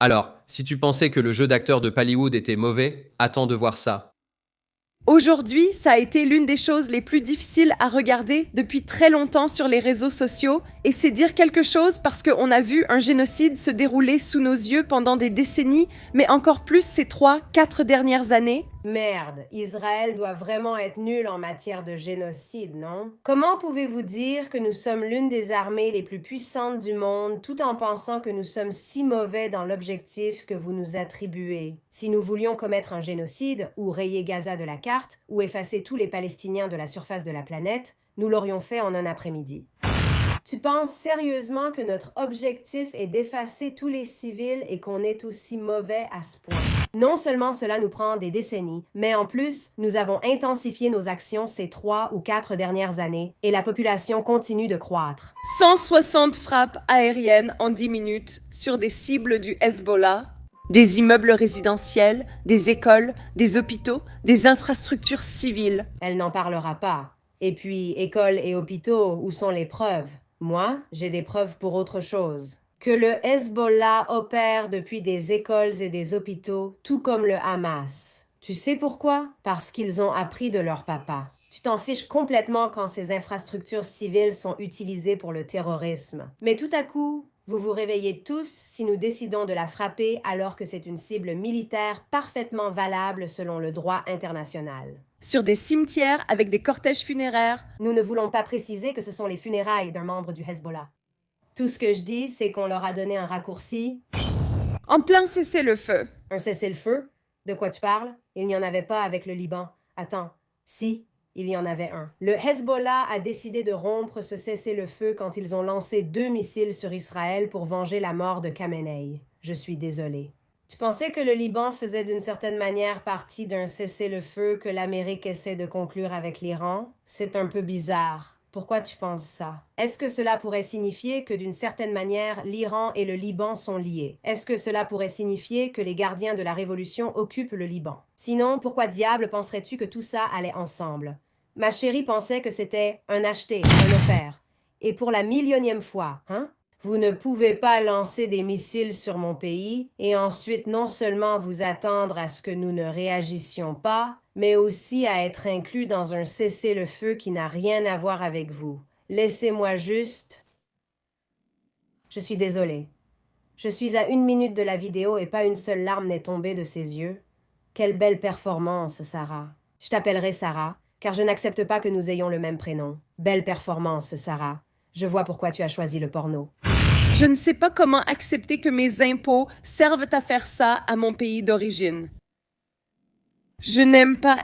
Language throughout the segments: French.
Alors, si tu pensais que le jeu d'acteur de Pallywood était mauvais, attends de voir ça. Aujourd'hui, ça a été l'une des choses les plus difficiles à regarder depuis très longtemps sur les réseaux sociaux, et c'est dire quelque chose parce qu'on a vu un génocide se dérouler sous nos yeux pendant des décennies, mais encore plus ces 3, 4 dernières années. Merde, Israël doit vraiment être nul en matière de génocide, non? Comment pouvez-vous dire que nous sommes l'une des armées les plus puissantes du monde tout en pensant que nous sommes si mauvais dans l'objectif que vous nous attribuez? Si nous voulions commettre un génocide, ou rayer Gaza de la carte, ou effacer tous les Palestiniens de la surface de la planète, nous l'aurions fait en un après-midi. Tu penses sérieusement que notre objectif est d'effacer tous les civils et qu'on est aussi mauvais à ce point? Non seulement cela nous prend des décennies, mais en plus, nous avons intensifié nos actions ces 3 ou 4 dernières années et la population continue de croître. 160 frappes aériennes en 10 minutes sur des cibles du Hezbollah, des immeubles résidentiels, des écoles, des hôpitaux, des infrastructures civiles. Elle n'en parlera pas. Et puis, écoles et hôpitaux, où sont les preuves? Moi, j'ai des preuves pour autre chose. Que le Hezbollah opère depuis des écoles et des hôpitaux, tout comme le Hamas. Tu sais pourquoi? Parce qu'ils ont appris de leur papa. Tu t'en fiches complètement quand ces infrastructures civiles sont utilisées pour le terrorisme. Mais tout à coup, vous vous réveillez tous si nous décidons de la frapper alors que c'est une cible militaire parfaitement valable selon le droit international. Sur des cimetières avec des cortèges funéraires. Nous ne voulons pas préciser que ce sont les funérailles d'un membre du Hezbollah. Tout ce que je dis, c'est qu'on leur a donné un raccourci. En plein cessez-le-feu. Un cessez-le-feu? De quoi tu parles? Il n'y en avait pas avec le Liban. Attends, si, il y en avait un. Le Hezbollah a décidé de rompre ce cessez-le-feu quand ils ont lancé 2 missiles sur Israël pour venger la mort de Khamenei. Je suis désolée. Tu pensais que le Liban faisait d'une certaine manière partie d'un cessez-le-feu que l'Amérique essaie de conclure avec l'Iran? C'est un peu bizarre. Pourquoi tu penses ça? Est-ce que cela pourrait signifier que d'une certaine manière, l'Iran et le Liban sont liés? Est-ce que cela pourrait signifier que les gardiens de la révolution occupent le Liban? Sinon, pourquoi diable penserais-tu que tout ça allait ensemble? Ma chérie pensait que c'était un acheté, un offert. Et pour la millionième fois, hein? Vous ne pouvez pas lancer des missiles sur mon pays et ensuite non seulement vous attendre à ce que nous ne réagissions pas, mais aussi à être inclus dans un cessez-le-feu qui n'a rien à voir avec vous. Laissez-moi juste... Je suis désolée. Je suis à 1 minute de la vidéo et pas une seule larme n'est tombée de ses yeux. Quelle belle performance, Sarah. Je t'appellerai Sarah, car je n'accepte pas que nous ayons le même prénom. Belle performance, Sarah. Je vois pourquoi tu as choisi le porno. Je ne sais pas comment accepter que mes impôts servent à faire ça à mon pays d'origine. Je n'aime pas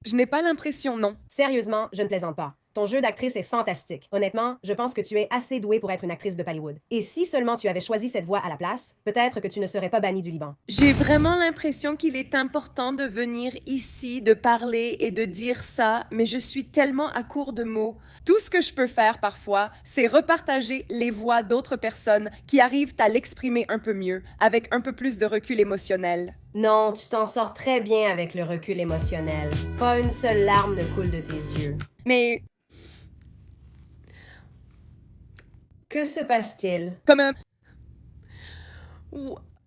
Je n'ai pas l'impression, non. Sérieusement, je ne plaisante pas. Ton jeu d'actrice est fantastique. Honnêtement, je pense que tu es assez douée pour être une actrice de Pallywood. Et si seulement tu avais choisi cette voie à la place, peut-être que tu ne serais pas bannie du Liban. J'ai vraiment l'impression qu'il est important de venir ici, de parler et de dire ça, mais je suis tellement à court de mots. Tout ce que je peux faire parfois, c'est repartager les voix d'autres personnes qui arrivent à l'exprimer un peu mieux, avec un peu plus de recul émotionnel. Non, tu t'en sors très bien avec le recul émotionnel. Pas une seule larme ne coule de tes yeux. Mais Que se passe-t-il? comme un...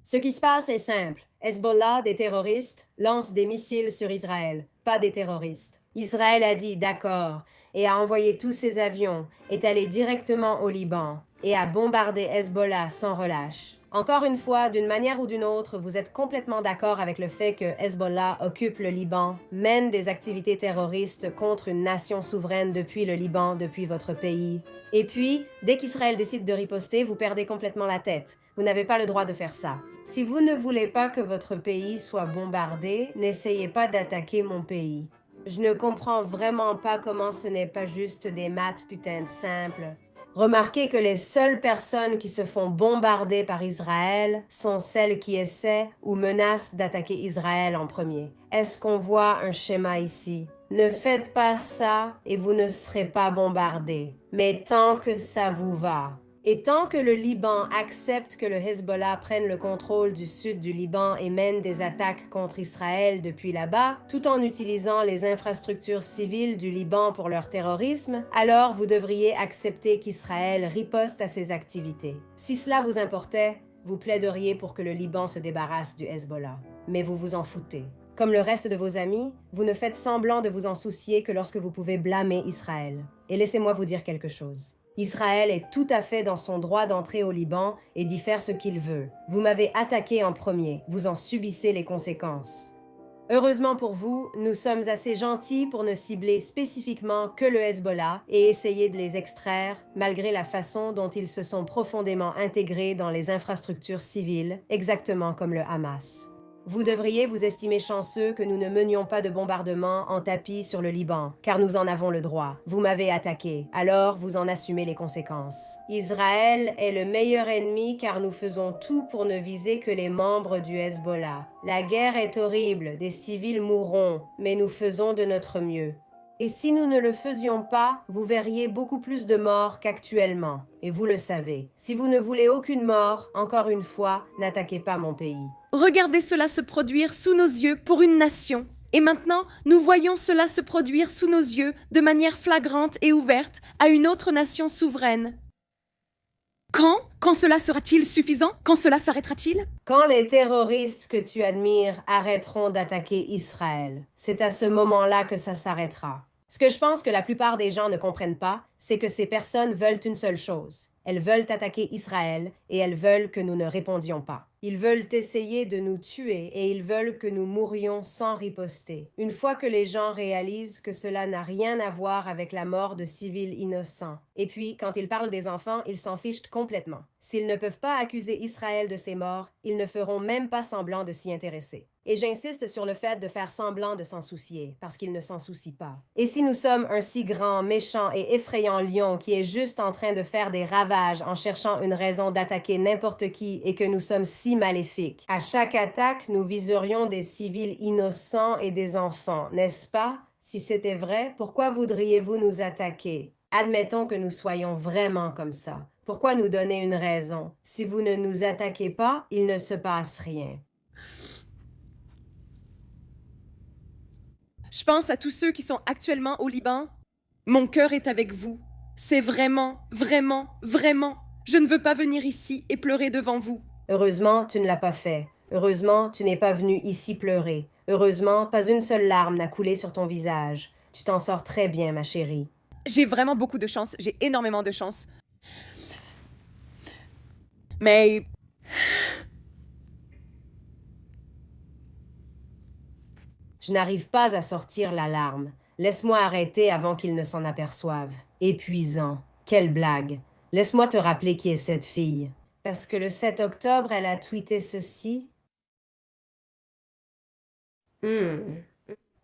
Ce qui se passe est simple. Hezbollah, des terroristes, lance des missiles sur Israël, pas des terroristes. Israël a dit d'accord et a envoyé tous ses avions, est allé directement au Liban et a bombardé Hezbollah sans relâche. Encore une fois, d'une manière ou d'une autre, vous êtes complètement d'accord avec le fait que Hezbollah occupe le Liban, mène des activités terroristes contre une nation souveraine depuis le Liban, depuis votre pays. Et puis, dès qu'Israël décide de riposter, vous perdez complètement la tête. Vous n'avez pas le droit de faire ça. Si vous ne voulez pas que votre pays soit bombardé, n'essayez pas d'attaquer mon pays. Je ne comprends vraiment pas comment ce n'est pas juste des maths putain de simples. Remarquez que les seules personnes qui se font bombarder par Israël sont celles qui essaient ou menacent d'attaquer Israël en premier. Est-ce qu'on voit un schéma ici? Ne faites pas ça et vous ne serez pas bombardés. Mais tant que ça vous va. Et tant que le Liban accepte que le Hezbollah prenne le contrôle du sud du Liban et mène des attaques contre Israël depuis là-bas, tout en utilisant les infrastructures civiles du Liban pour leur terrorisme, alors vous devriez accepter qu'Israël riposte à ces activités. Si cela vous importait, vous plaideriez pour que le Liban se débarrasse du Hezbollah. Mais vous vous en foutez. Comme le reste de vos amis, vous ne faites semblant de vous en soucier que lorsque vous pouvez blâmer Israël. Et laissez-moi vous dire quelque chose. Israël est tout à fait dans son droit d'entrer au Liban et d'y faire ce qu'il veut. Vous m'avez attaqué en premier, vous en subissez les conséquences. Heureusement pour vous, nous sommes assez gentils pour ne cibler spécifiquement que le Hezbollah et essayer de les extraire, malgré la façon dont ils se sont profondément intégrés dans les infrastructures civiles, exactement comme le Hamas. Vous devriez vous estimer chanceux que nous ne menions pas de bombardement en tapis sur le Liban, car nous en avons le droit. Vous m'avez attaqué, alors vous en assumez les conséquences. Israël est le meilleur ennemi car nous faisons tout pour ne viser que les membres du Hezbollah. La guerre est horrible, des civils mourront, mais nous faisons de notre mieux. Et si nous ne le faisions pas, vous verriez beaucoup plus de morts qu'actuellement. Et vous le savez. Si vous ne voulez aucune mort, encore une fois, n'attaquez pas mon pays. Regardez cela se produire sous nos yeux pour une nation. Et maintenant, nous voyons cela se produire sous nos yeux de manière flagrante et ouverte à une autre nation souveraine. Quand cela sera-t-il suffisant? Quand cela s'arrêtera-t-il? Quand les terroristes que tu admires arrêteront d'attaquer Israël, c'est à ce moment-là que ça s'arrêtera. Ce que je pense que la plupart des gens ne comprennent pas, c'est que ces personnes veulent une seule chose. Elles veulent attaquer Israël et elles veulent que nous ne répondions pas. Ils veulent essayer de nous tuer et ils veulent que nous mourions sans riposter. Une fois que les gens réalisent que cela n'a rien à voir avec la mort de civils innocents. Et puis, quand ils parlent des enfants, ils s'en fichent complètement. S'ils ne peuvent pas accuser Israël de ses morts, ils ne feront même pas semblant de s'y intéresser. Et j'insiste sur le fait de faire semblant de s'en soucier, parce qu'ils ne s'en soucient pas. Et si nous sommes un si grand, méchant et effrayant lion qui est juste en train de faire des ravages en cherchant une raison d'attaquer n'importe qui et que nous sommes si maléfiques, à chaque attaque, nous viserions des civils innocents et des enfants, n'est-ce pas? Si c'était vrai, pourquoi voudriez-vous nous attaquer? Admettons que nous soyons vraiment comme ça. Pourquoi nous donner une raison? Si vous ne nous attaquez pas, il ne se passe rien. Je pense à tous ceux qui sont actuellement au Liban. Mon cœur est avec vous. C'est vraiment, vraiment, vraiment. Je ne veux pas venir ici et pleurer devant vous. Heureusement, tu ne l'as pas fait. Heureusement, tu n'es pas venu ici pleurer. Heureusement, pas une seule larme n'a coulé sur ton visage. Tu t'en sors très bien, ma chérie. J'ai vraiment beaucoup de chance. J'ai énormément de chance. Mais... Je n'arrive pas à sortir l'alarme. Laisse-moi arrêter avant qu'il ne s'en aperçoive. Épuisant. Quelle blague. Laisse-moi te rappeler qui est cette fille. Parce que le 7 octobre, elle a tweeté ceci.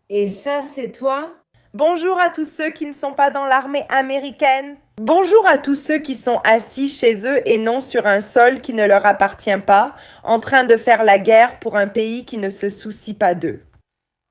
Et ça, c'est toi? Bonjour à tous ceux qui ne sont pas dans l'armée américaine. Bonjour à tous ceux qui sont assis chez eux et non sur un sol qui ne leur appartient pas, en train de faire la guerre pour un pays qui ne se soucie pas d'eux.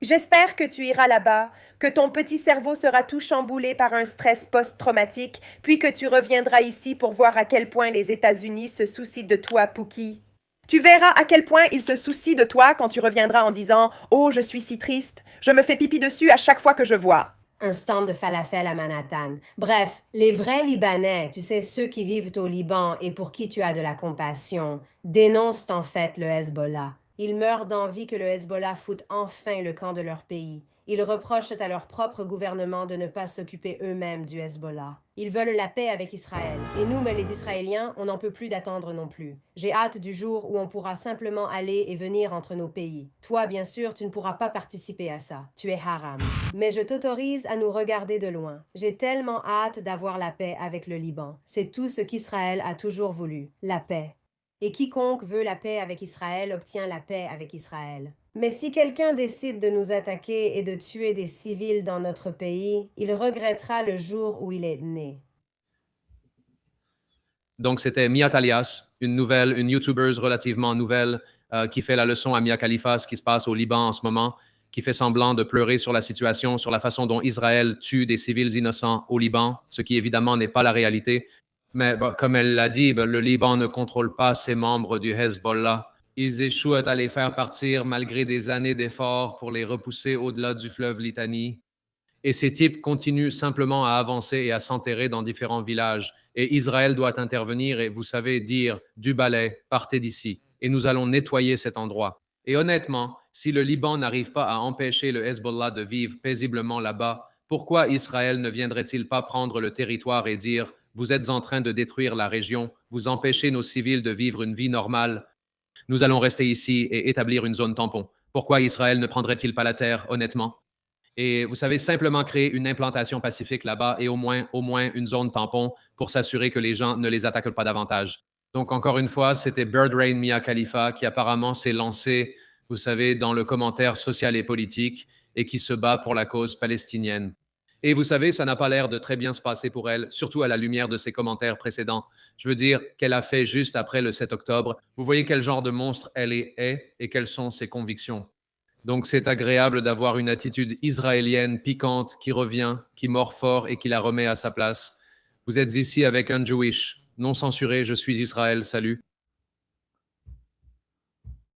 J'espère que tu iras là-bas, que ton petit cerveau sera tout chamboulé par un stress post-traumatique, puis que tu reviendras ici pour voir à quel point les États-Unis se soucient de toi, Pookie. Tu verras à quel point ils se soucient de toi quand tu reviendras en disant « Oh, je suis si triste, je me fais pipi dessus à chaque fois que je vois. » Un stand de falafel à Manhattan. Bref, les vrais Libanais, tu sais, ceux qui vivent au Liban et pour qui tu as de la compassion, dénoncent en fait le Hezbollah. Ils meurent d'envie que le Hezbollah foute enfin le camp de leur pays. Ils reprochent à leur propre gouvernement de ne pas s'occuper eux-mêmes du Hezbollah. Ils veulent la paix avec Israël. Et nous, mais les Israéliens, on n'en peut plus d'attendre non plus. J'ai hâte du jour où on pourra simplement aller et venir entre nos pays. Toi, bien sûr, tu ne pourras pas participer à ça. Tu es haram. Mais je t'autorise à nous regarder de loin. J'ai tellement hâte d'avoir la paix avec le Liban. C'est tout ce qu'Israël a toujours voulu. La paix. Et quiconque veut la paix avec Israël obtient la paix avec Israël. Mais si quelqu'un décide de nous attaquer et de tuer des civils dans notre pays, il regrettera le jour où il est né. Donc, c'était Mia Talias, une YouTubeuse relativement nouvelle qui fait la leçon à Mia Khalifa, ce qui se passe au Liban en ce moment, qui fait semblant de pleurer sur la situation, sur la façon dont Israël tue des civils innocents au Liban, ce qui évidemment n'est pas la réalité. Mais comme elle l'a dit, le Liban ne contrôle pas ses membres du Hezbollah. Ils échouent à les faire partir malgré des années d'efforts pour les repousser au-delà du fleuve Litanie. Et ces types continuent simplement à avancer et à s'enterrer dans différents villages. Et Israël doit intervenir et, vous savez, dire du balai, partez d'ici. Et nous allons nettoyer cet endroit. Et honnêtement, si le Liban n'arrive pas à empêcher le Hezbollah de vivre paisiblement là-bas, pourquoi Israël ne viendrait-il pas prendre le territoire et dire, vous êtes en train de détruire la région, vous empêchez nos civils de vivre une vie normale, nous allons rester ici et établir une zone tampon. Pourquoi Israël ne prendrait-il pas la terre, honnêtement? Et vous savez, simplement créer une implantation pacifique là-bas et au moins une zone tampon pour s'assurer que les gens ne les attaquent pas davantage. Donc, encore une fois, c'était Bird Rain Mia Khalifa qui apparemment s'est lancé, vous savez, dans le commentaire social et politique et qui se bat pour la cause palestinienne. Et vous savez, ça n'a pas l'air de très bien se passer pour elle, surtout à la lumière de ses commentaires précédents. Je veux dire, qu'elle a fait juste après le 7 octobre. Vous voyez quel genre de monstre elle est et quelles sont ses convictions. Donc, c'est agréable d'avoir une attitude israélienne piquante qui revient, qui mord fort et qui la remet à sa place. Vous êtes ici avec un Jewish. Non censuré, je suis Israël, salut.